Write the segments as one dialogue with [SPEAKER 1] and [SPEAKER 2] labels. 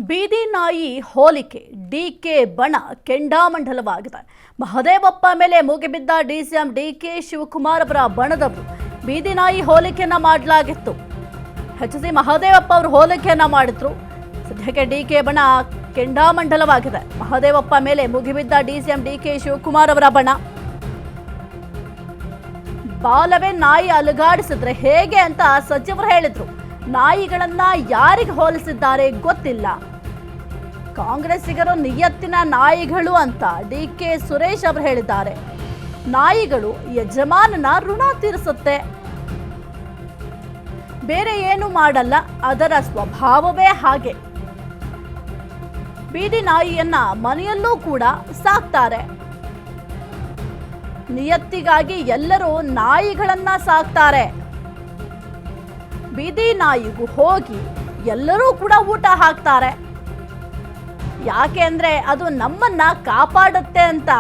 [SPEAKER 1] ಬೀದಿ ನಾಯಿ ಹೋಲಿಕೆ ಡಿಕೆ ಬಣ ಕೆಂಡಾಮಂಡಲವಾಗಿದೆ. ಮಹದೇವಪ್ಪ ಮೇಲೆ ಮುಗಿಬಿದ್ದ ಡಿಸಿಎಂ ಡಿಕೆ ಶಿವಕುಮಾರ್ ಅವರ ಬಣದವರು ಬೀದಿ ನಾಯಿ ಹೋಲಿಕೆಯನ್ನ ಮಾಡಲಾಗಿತ್ತು. ಎಚ್ಸಿ ಮಹದೇವಪ್ಪ ಅವರು ಹೋಲಿಕೆಯನ್ನ ಮಾಡಿದ್ರು. ಸದ್ಯಕ್ಕೆ ಡಿಕೆ ಬಣ ಕೆಂಡಾಮಂಡಲವಾಗಿದೆ. ಮಹದೇವಪ್ಪ ಮೇಲೆ ಮುಗಿಬಿದ್ದ ಡಿಸಿಎಂ ಡಿಕೆ ಶಿವಕುಮಾರ್ ಅವರ ಬಣ ಬಾಲವೇ ನಾಯಿ ಅಲುಗಾಡಿಸಿದ್ರೆ ಹೇಗೆ ಅಂತ ಸಚಿವರು ಹೇಳಿದ್ರು. ನಾಯಿಗಳನ್ನ ಯಾರಿಗೆ ಹೋಲಿಸಿದ್ದಾರೆ ಗೊತ್ತಿಲ್ಲ. ಕಾಂಗ್ರೆಸ್ಸಿಗರು ನಿಯತ್ತಿನ ನಾಯಿಗಳು ಅಂತ ಡಿಕೆ ಸುರೇಶ್ ಅವರು ಹೇಳಿದ್ದಾರೆ. ನಾಯಿಗಳು ಯಜಮಾನನ ಋಣ ತೀರಿಸುತ್ತೆ, ಬೇರೆ ಏನು ಮಾಡಲ್ಲ, ಅದರ ಸ್ವಭಾವವೇ ಹಾಗೆ. ಬೀದಿ ನಾಯಿಯನ್ನ ಮನೆಯಲ್ಲೂ ಕೂಡ ಸಾಕ್ತಾರೆ. ನಿಯತ್ತಿಗಾಗಿ ಎಲ್ಲರೂ ನಾಯಿಗಳನ್ನ ಸಾಕ್ತಾರೆ. ಬೀದಿ ನಾಯಿಗೂ ಹೋಗಿ ಎಲ್ಲರೂ ಕೂಡ ಊಟ ಹಾಕ್ತಾರೆ. ಯಾಕೆ ಅಂದ್ರೆ ಅದು ನಮ್ಮನ್ನ ಕಾಪಾಡುತ್ತೆ ಅಂತ.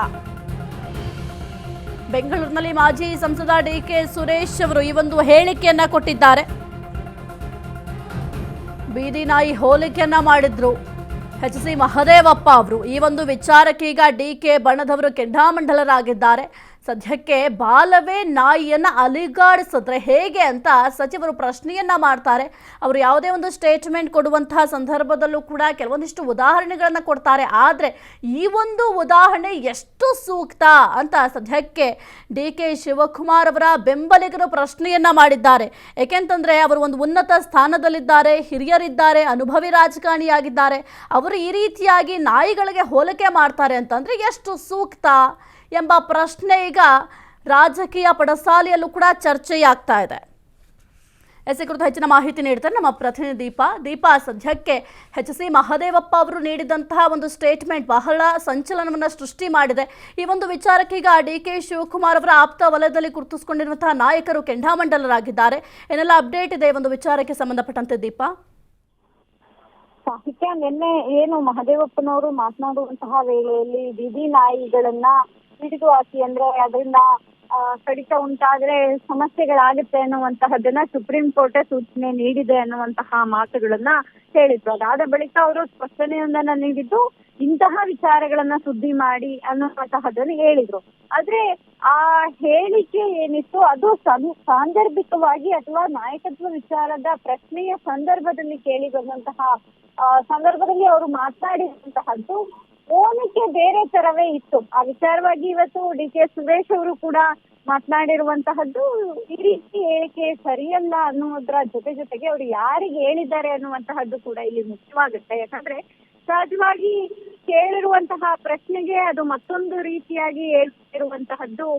[SPEAKER 1] ಬೆಂಗಳೂರಿನಲ್ಲಿ ಮಾಜಿ ಸಂಸದ ಡಿಕೆ ಸುರೇಶ್ ಅವರು ಈ ಒಂದು ಹೇಳಿಕೆಯನ್ನ ಕೊಟ್ಟಿದ್ದಾರೆ. ಬೀದಿ ನಾಯಿ ಹೋಲಿಕೆಯನ್ನ ಮಾಡಿದ್ರು ಎಚ್ಸಿ ಮಹದೇವಪ್ಪ ಅವರು. ಈ ಒಂದು ವಿಚಾರಕ್ಕೆ ಈಗ ಡಿಕೆ ಬಣದವರು ಕೆಂಡಾಮಂಡಲರಾಗಿದ್ದಾರೆ. ಸದ್ಯಕ್ಕೆ ಬಾಲವೇ ನಾಯಿಯನ್ನ ಅಲಿಗಾಡಿಸಿದ್ರೆ ಹೇಗೆ ಅಂತ ಸಚಿವರು ಪ್ರಶ್ನೆಯನ್ನ ಮಾಡ್ತಾರೆ. ಅವರು ಯಾವುದೇ ಒಂದು ಸ್ಟೇಟ್ಮೆಂಟ್ ಕೊಡುವಂತಹ ಸಂದರ್ಭದಲ್ಲೂ ಕೂಡ ಕೆಲವೊಂದಿಷ್ಟು ಉದಾಹರಣೆಗಳನ್ನ ಕೊಡ್ತಾರೆ. ಆದರೆ ಈ ಒಂದು ಉದಾಹರಣೆ ಎಷ್ಟು ಸೂಕ್ತ ಅಂತ ಸದ್ಯಕ್ಕೆ ಡಿಕೆ ಶಿವಕುಮಾರ್ ಅವರ ಬೆಂಬಲಿಗರು ಪ್ರಶ್ನೆಯನ್ನ ಮಾಡಿದ್ದಾರೆ. ಏಕೆಂತಂದ್ರೆ ಅವರು ಒಂದು ಉನ್ನತ ಸ್ಥಾನದಲ್ಲಿದ್ದಾರೆ, ಹಿರಿಯರಿದ್ದಾರೆ, ಅನುಭವಿ ರಾಜಕಾರಣಿಯಾಗಿದ್ದಾರೆ. ಅವರು ಈ ರೀತಿಯಾಗಿ ನಾಯಿಗಳಿಗೆ ಹೋಲಿಕೆ ಮಾಡ್ತಾರೆ ಅಂತಂದ್ರೆ ಎಷ್ಟು ಸೂಕ್ತ ಎಂಬ ಪ್ರಶ್ನೆ ಈಗ ರಾಜಕೀಯ ಪಡಸಾಲೆಯಲ್ಲೂ ಕೂಡ ಚರ್ಚೆಯಾಗ್ತಾ ಇದೆ. ಎಸ್ ಕುರಿತು ಹೆಚ್ಚಿನ ಮಾಹಿತಿ ನೀಡ್ತಾರೆ ನಮ್ಮ ಪ್ರತಿನಿಧಿ ದೀಪಾ. ಸದ್ಯಕ್ಕೆ ಎಚ್ಸಿ ಮಹದೇವಪ್ಪ ಅವರು ನೀಡಿದಂತಹ ಒಂದು ಸ್ಟೇಟ್ಮೆಂಟ್ ಬಹಳ ಸಂಚಲನವನ್ನು ಸೃಷ್ಟಿ ಮಾಡಿದೆ. ಈ ಒಂದು ವಿಚಾರಕ್ಕೆ ಈಗ ಡಿಕೆ ಶಿವಕುಮಾರ್ ಅವರ ಆಪ್ತ ವಲಯದಲ್ಲಿ ಗುರುತಿಸಿಕೊಂಡಿರುವಂತಹ ನಾಯಕರು ಕೆಂಡಾಮಂಡಲರಾಗಿದ್ದಾರೆ. ಏನೆಲ್ಲ ಅಪ್ಡೇಟ್ ಇದೆ ಒಂದು ವಿಚಾರಕ್ಕೆ ಸಂಬಂಧಪಟ್ಟಂತೆ ದೀಪಾ?
[SPEAKER 2] ಸಾಹಿತ್ಯ ನಿನ್ನೆ ಏನು ಮಹದೇವಪ್ಪನವರು ಮಾತನಾಡುವಂತಹ ವೇಳೆಯಲ್ಲಿ ಬೀದಿ ನಾಯಿಗಳನ್ನ ಹಿಡಿದು ಹಾಕಿ, ಅಂದ್ರೆ ಅದರಿಂದ ಕಡಿತ ಉಂಟಾದ್ರೆ ಸಮಸ್ಯೆಗಳಾಗುತ್ತೆ ಅನ್ನುವಂತಹದನ್ನ ಸುಪ್ರೀಂ ಕೋರ್ಟ್ ಸೂಚನೆ ನೀಡಿದೆ ಅನ್ನುವಂತಹ ಮಾತುಗಳನ್ನ ಹೇಳಿದ್ರು. ಅದಾದ ಬಳಿಕ ಅವರು ಸ್ಪಷ್ಟನೆಯೊಂದನ್ನ ನೀಡಿದ್ದು ಇಂತಹ ವಿಚಾರಗಳನ್ನ ಸುದ್ದಿ ಮಾಡಿ ಅನ್ನುವಂತಹದನ್ನು ಹೇಳಿದ್ರು. ಆದ್ರೆ ಆ ಹೇಳಿಕೆ ಏನಿತ್ತು ಅದು ಸಾಂದರ್ಭಿಕವಾಗಿ ಅಥವಾ ನಾಯಕತ್ವ ವಿಚಾರದ ಪ್ರಶ್ನೆಯ ಸಂದರ್ಭದಲ್ಲಿ ಕೇಳಿ ಬಂದಂತಹ ಸಂದರ್ಭದಲ್ಲಿ ಅವರು ಮಾತನಾಡಿರುವಂತಹದ್ದು ಹೋಲಿಕೆ ಬೇರೆ ತರವೇ ಇತ್ತು. ಆ ವಿಚಾರವಾಗಿ ಇವತ್ತು ಡಿಕೆ ಸುರೇಶ್ ಅವರು ಕೂಡ ಮಾತನಾಡಿರುವಂತಹದ್ದು ಈ ರೀತಿ ಹೇಳಿಕೆ ಸರಿಯಲ್ಲ ಅನ್ನುವುದರ ಜೊತೆಗೆ ಅವರು ಯಾರಿಗೆ ಹೇಳಿದ್ದಾರೆ ಅನ್ನುವಂತಹದ್ದು ಕೂಡ ಇಲ್ಲಿ ಮುಖ್ಯವಾಗುತ್ತೆ. ಯಾಕಂದ್ರೆ ಸಹಜವಾಗಿ ಕೇಳಿರುವಂತಹ ಪ್ರಶ್ನೆಗೆ ಅದು ಮತ್ತೊಂದು ರೀತಿಯಾಗಿ ಹೇಳ್ತಿರುವಂತಹದ್ದು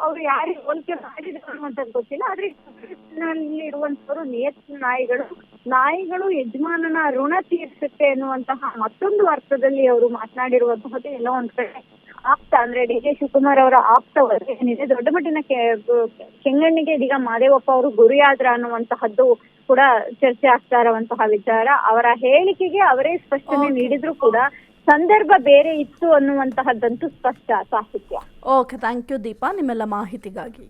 [SPEAKER 2] ಅವ್ರು ಯಾರಿಗೆ ಹೋಲಿಕೆ ಮಾಡಿದ್ರು ಅನ್ನುವಂಥದ್ದು ಗೊತ್ತಿಲ್ಲ. ಆದ್ರೆ ಇರುವಂತವರು ನಿಯತ್ತಿನ ನಾಯಿಗಳು ಯಜಮಾನನ ಋಣ ತೀರಿಸುತ್ತೆ ಎನ್ನುವಂತಹ ಮತ್ತೊಂದು ಅರ್ಥದಲ್ಲಿ ಅವರು ಮಾತನಾಡಿರುವಂತಹದ್ದು ಎಲ್ಲೋ ಒಂದ್ ಕಡೆ ಆಪ್ತ, ಅಂದ್ರೆ ಡಿಕೆ ಶಿವಕುಮಾರ್ ಅವರ ಆಪ್ತ ಏನಿದೆ ದೊಡ್ಡ ಮಟ್ಟಿನ ಕೆಂಗಣ್ಣಿಗೆ ಇದೀಗ ಮಹದೇವಪ್ಪ ಅವರು ಗುರಿಯಾದ್ರ ಅನ್ನುವಂತಹದ್ದು ಕೂಡ ಚರ್ಚೆ ಆಗ್ತಾ ಇರುವಂತಹ ವಿಚಾರ. ಅವರ ಹೇಳಿಕೆಗೆ ಅವರೇ ಸ್ಪಷ್ಟನೆ ನೀಡಿದ್ರು ಕೂಡ ಸಂದರ್ಭ ಬೇರೆ ಇತ್ತು ಅನ್ನುವಂತಹದ್ದಂತೂ ಸ್ಪಷ್ಟ. ಸಾಹಿತ್ಯ.
[SPEAKER 1] ಓಕೆ, ಥ್ಯಾಂಕ್ ಯು ದೀಪಾ ನಿಮ್ಮೆಲ್ಲ ಮಾಹಿತಿಗಾಗಿ.